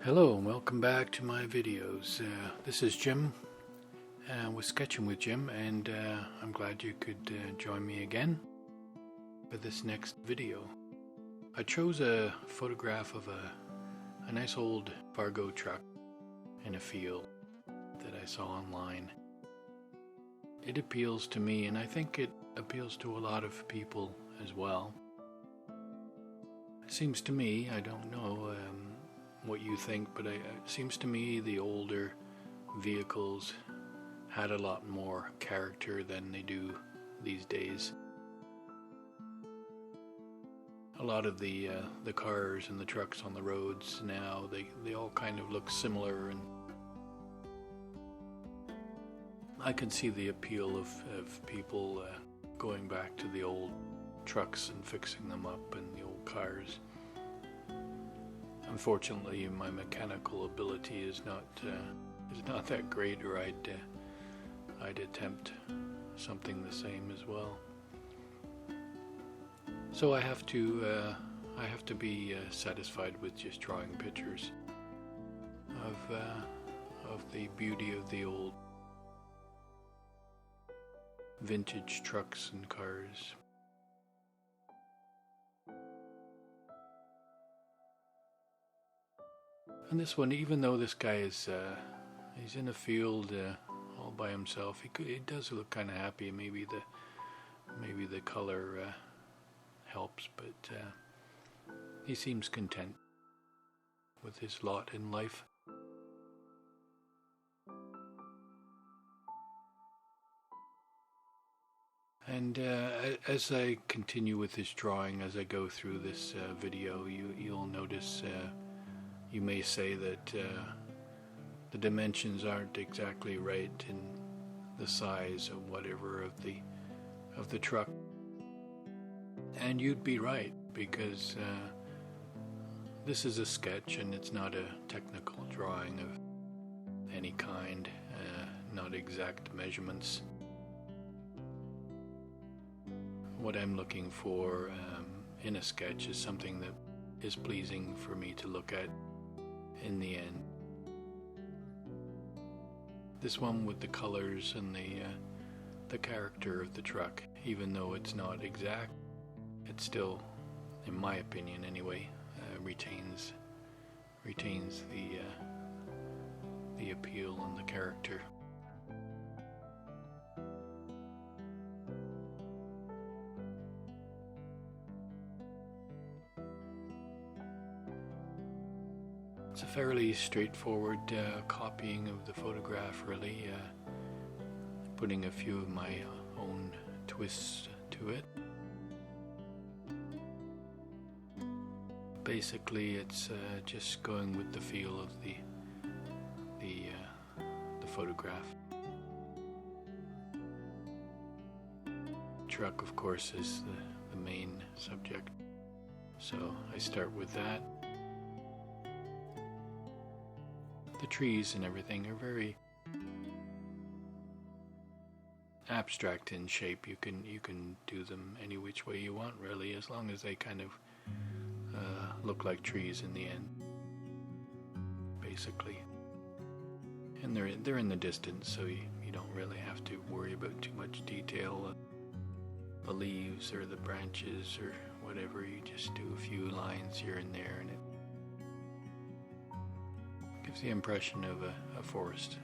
Hello and welcome back to my videos. This is Jim with Sketching with Jim, and I'm glad you could join me again for this next video. I chose a photograph of a nice old Fargo truck in a field that I saw online. It appeals to me, and I think it appeals to a lot of people as well. It seems to me, I don't know what you think, but it seems to me the older vehicles had a lot more character than they do these days. A lot of the cars and the trucks on the roads now, they all kind of look similar, and I can see the appeal of people going back to the old trucks and fixing them up and the old cars. Unfortunately, my mechanical ability is not that great, or I'd attempt something the same as well. So I have to be satisfied with just drawing pictures of the beauty of the old vintage trucks and cars. And this one, even though this guy is he's in a field all by himself, he does look kind of happy. Maybe the color helps, but he seems content with his lot in life. And as I continue with this drawing, as I go through this video, you'll notice. You may say that the dimensions aren't exactly right in the size of whatever of the truck, and you'd be right, because this is a sketch and it's not a technical drawing of any kind, not exact measurements. What I'm looking for in a sketch is something that is pleasing for me to look at in the end. This one with the colors and the character of the truck, even though it's not exact, it still, in my opinion anyway, retains the appeal and the character. It's a fairly straightforward copying of the photograph, really, putting a few of my own twists to it. Basically, it's just going with the feel of the photograph. Truck, of course, is the main subject, so I start with that. The trees and everything are very abstract in shape. You can do them any which way you want, really, as long as they kind of look like trees in the end, basically. And they're in the distance, so you don't really have to worry about too much detail. The leaves or the branches or whatever, you just do a few lines here and there, and it gives the impression of a forest.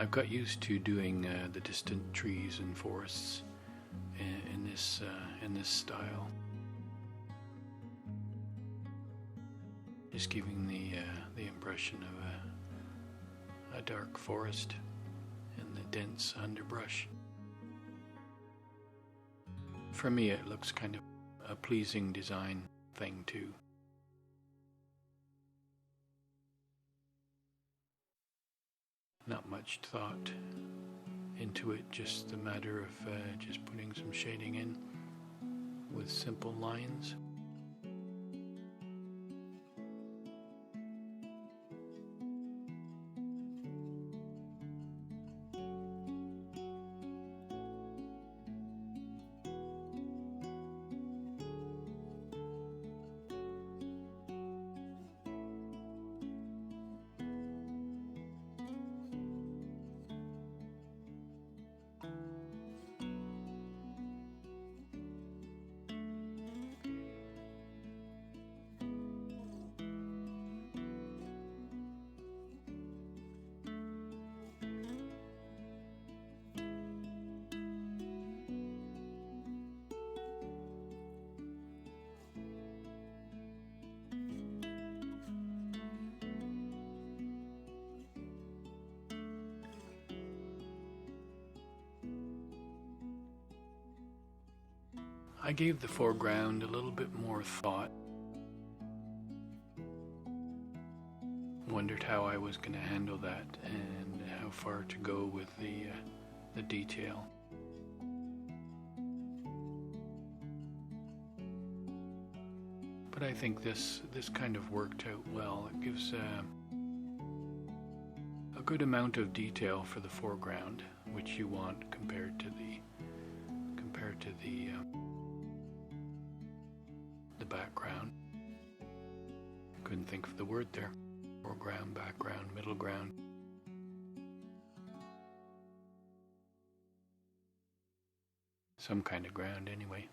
I've got used to doing the distant trees and forests in this style, just giving the impression of a dark forest and the dense underbrush. For me, it looks kind of a pleasing design thing too. Not much thought into it, just a matter of just putting some shading in with simple lines. I gave the foreground a little bit more thought. Wondered how I was going to handle that and how far to go with the detail. But I think this kind of worked out well. It gives a good amount of detail for the foreground, which you want compared to the background. Couldn't think of the word there. Foreground, background, middle ground. Some kind of ground anyway.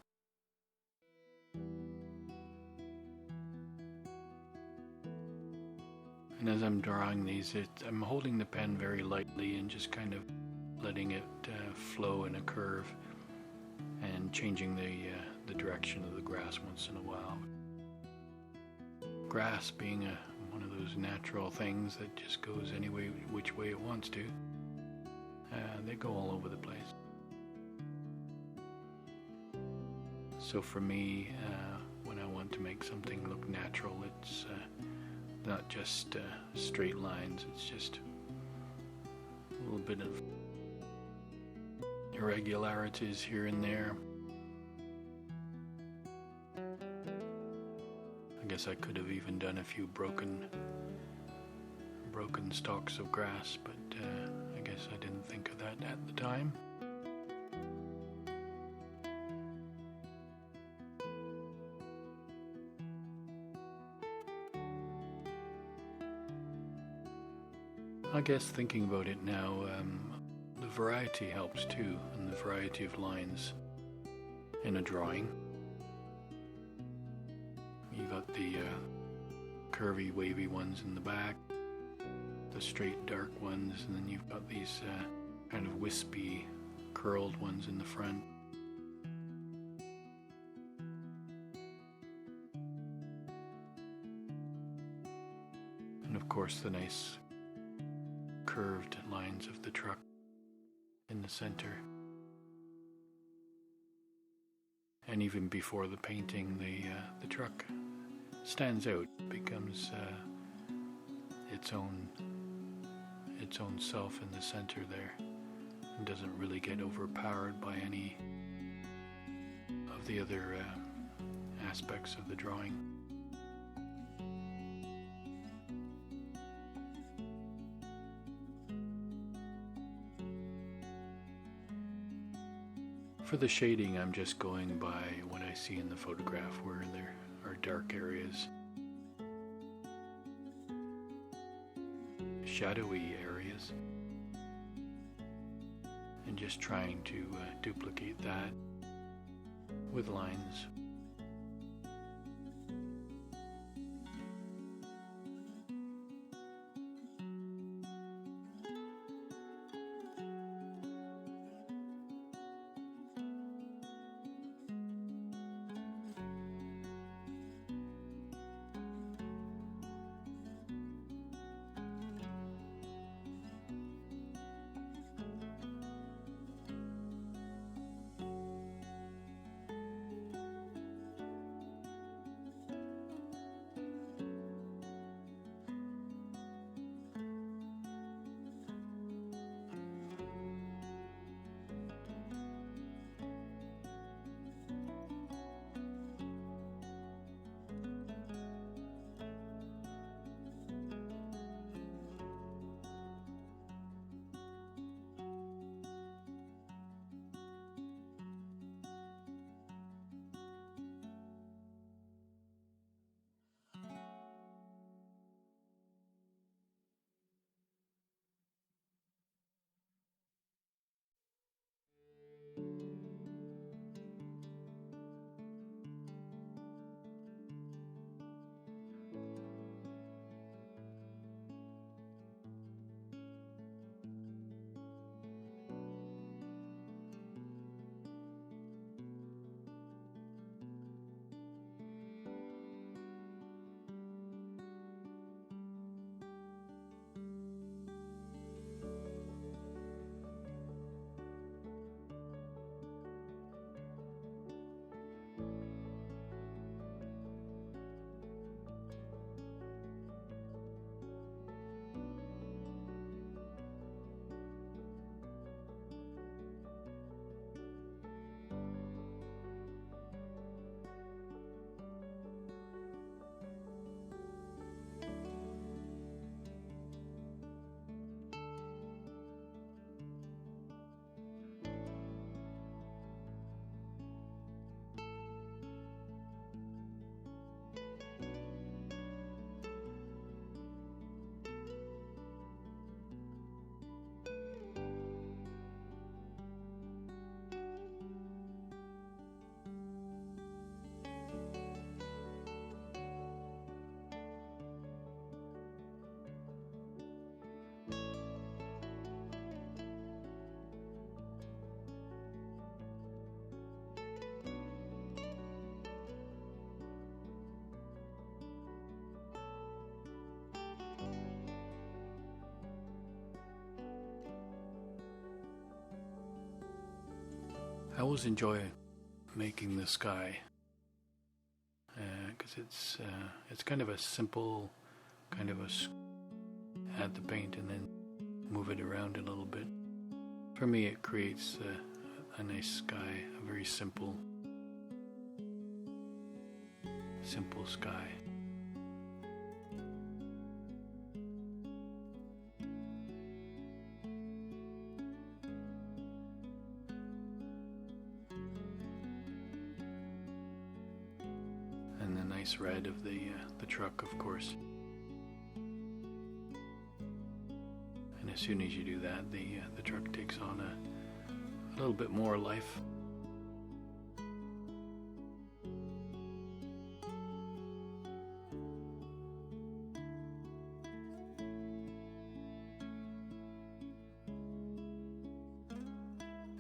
And as I'm drawing these, I'm holding the pen very lightly and just kind of letting it flow in a curve and changing the direction of the grass once in a while. Grass being one of those natural things that just goes any way, which way it wants to. They go all over the place. So for me, when I want to make something look natural, it's not just straight lines, it's just a little bit of irregularities here and there. I guess I could have even done a few broken stalks of grass, but I guess I didn't think of that at the time. I guess thinking about it now, the variety helps too, and the variety of lines in a drawing. You got the curvy, wavy ones in the back, the straight, dark ones, and then you've got these kind of wispy, curled ones in the front. And of course the nice curved lines of the truck in the center. And even before the painting, the truck stands out, becomes its own self in the center there, and doesn't really get overpowered by any of the other aspects of the drawing. For the shading, I'm just going by what I see in the photograph, where there are dark areas, shadowy areas, and just trying to duplicate that with lines. always enjoy making the sky because it's kind of a simple add the paint and then move it around a little bit. For me, it creates a nice sky, a very simple sky. And the nice red of the truck, of course. And as soon as you do that, the truck takes on a little bit more life.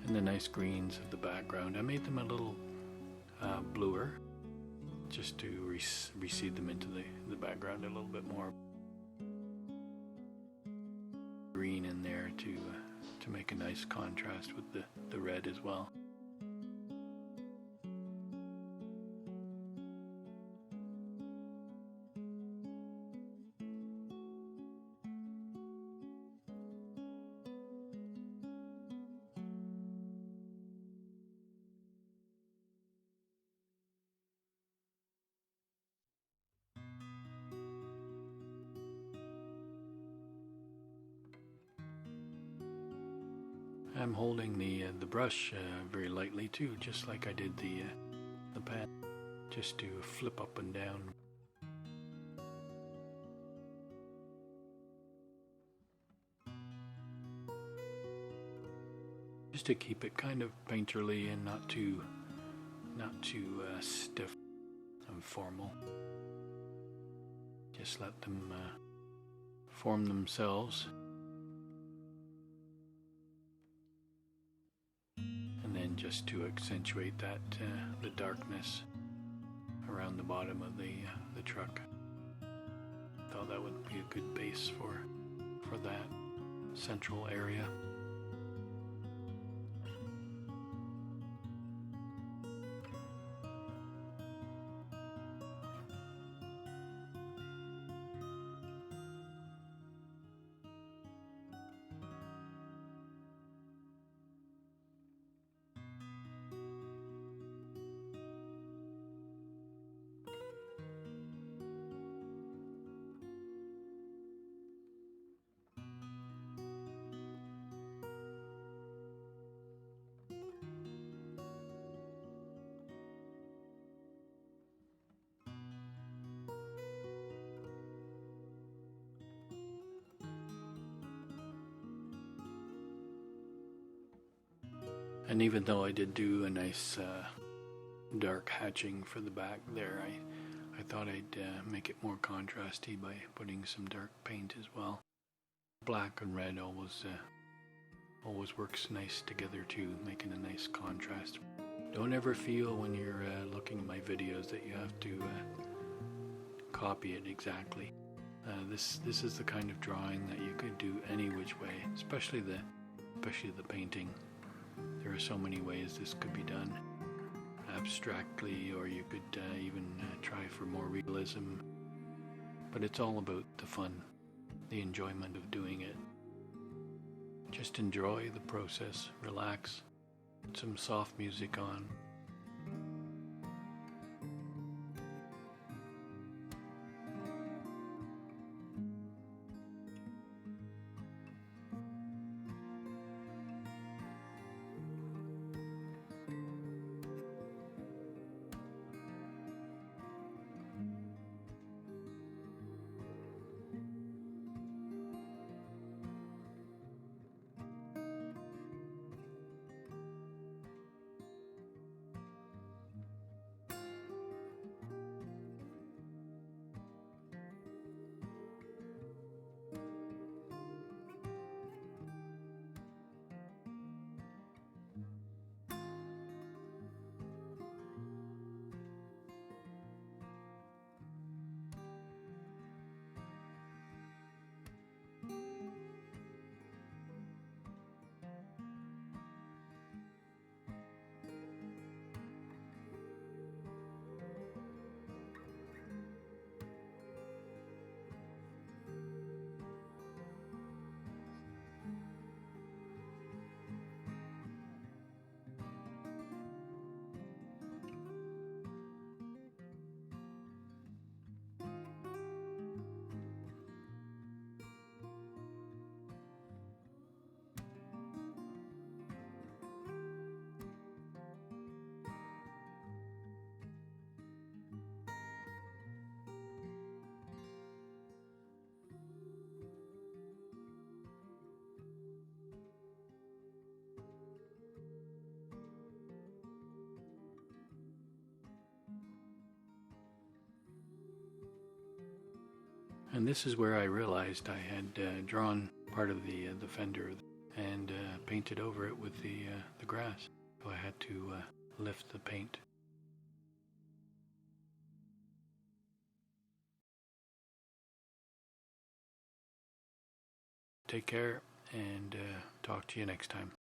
And the nice greens of the background, I made them a little bluer, just to recede them into the background a little bit more. Green in there to make a nice contrast with the red as well. I'm holding the brush very lightly too, just like I did the pen, just to flip up and down. Just to keep it kind of painterly and not too stiff and formal. Just let them form themselves. Just to accentuate that the darkness around the bottom of the truck. Thought that would be a good base for that central area. And even though I did do a nice dark hatching for the back there, I thought I'd make it more contrasty by putting some dark paint as well. Black and red always works nice together too, making a nice contrast. Don't ever feel when you're looking at my videos that you have to copy it exactly. This is the kind of drawing that you could do any which way, especially the painting. There are so many ways this could be done, abstractly, or you could even try for more realism. But it's all about the fun, the enjoyment of doing it. Just enjoy the process, relax, put some soft music on. And this is where I realized I had drawn part of the fender and painted over it with the grass. So I had to lift the paint. Take care, and talk to you next time.